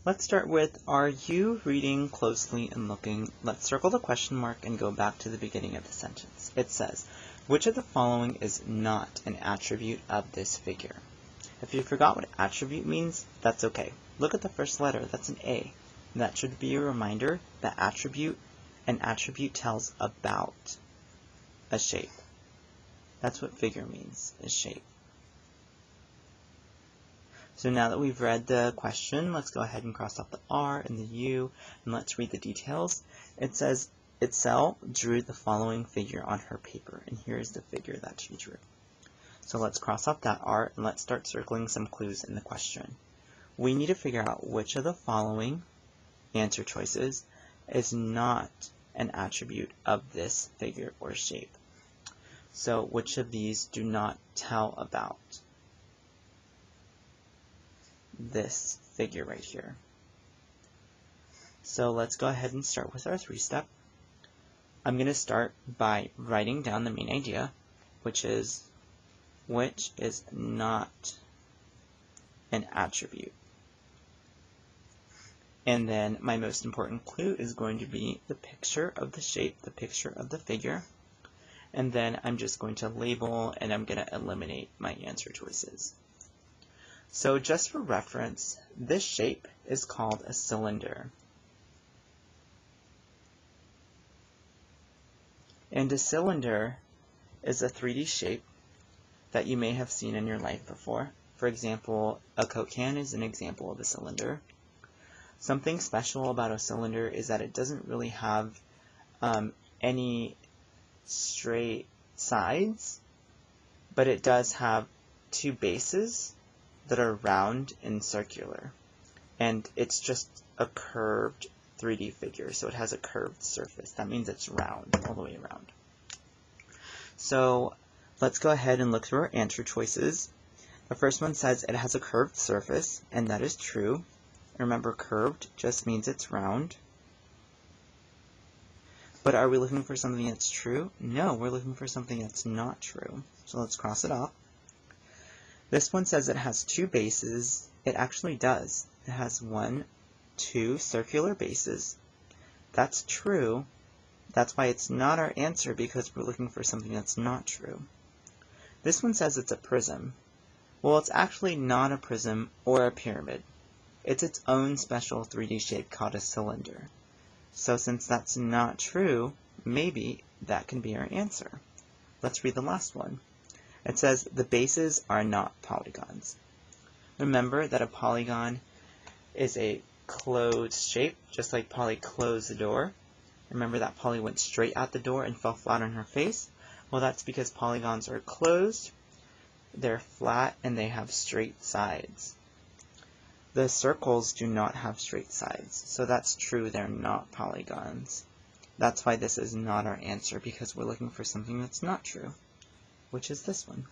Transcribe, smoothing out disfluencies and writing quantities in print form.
Let's start with, are you reading closely and looking? Let's circle the question mark and go back to the beginning of the sentence. It says, which of the following is not an attribute of this figure? If you forgot what attribute means, that's okay. Look at the first letter, that's an A. That should be a reminder that an attribute tells about a shape. That's what figure means, is shape. So now that we've read the question, let's go ahead and cross off the R and the U, and let's read the details. It says, Itzel drew the following figure on her paper, and here's the figure that she drew. So let's cross off that R, and let's start circling some clues in the question. We need to figure out which of the following answer choices is not an attribute of this figure or shape. So which of these do not tell about this figure right here? So let's go ahead and start with our 3-step. I'm going to start by writing down the main idea, which is not an attribute. And then my most important clue is going to be the picture of the shape, the picture of the figure. And then I'm just going to label and I'm going to eliminate my answer choices. So just for reference, this shape is called a cylinder. And a cylinder is a 3D shape that you may have seen in your life before. For example, a Coke can is an example of a cylinder. Something special about a cylinder is that it doesn't really have any straight sides, but it does have 2 bases that are round and circular. And it's just a curved 3D figure, so it has a curved surface. That means it's round, all the way around. So let's go ahead and look through our answer choices. The first one says it has a curved surface, and that is true. Remember, curved just means it's round. But are we looking for something that's true? No, we're looking for something that's not true. So let's cross it off. This one says it has 2 bases. It actually does. It has 2 circular bases. That's true. That's why it's not our answer, because we're looking for something that's not true. This one says it's a prism. Well, it's actually not a prism or a pyramid. It's its own special 3D shape called a cylinder. So since that's not true, maybe that can be our answer. Let's read the last one. It says the bases are not polygons. Remember that a polygon is a closed shape, just like Polly closed the door. Remember that Polly went straight out the door and fell flat on her face? Well, that's because polygons are closed, they're flat, and they have straight sides. The circles do not have straight sides, so that's true, they're not polygons. That's why this is not our answer, because we're looking for something that's not true, which is this one.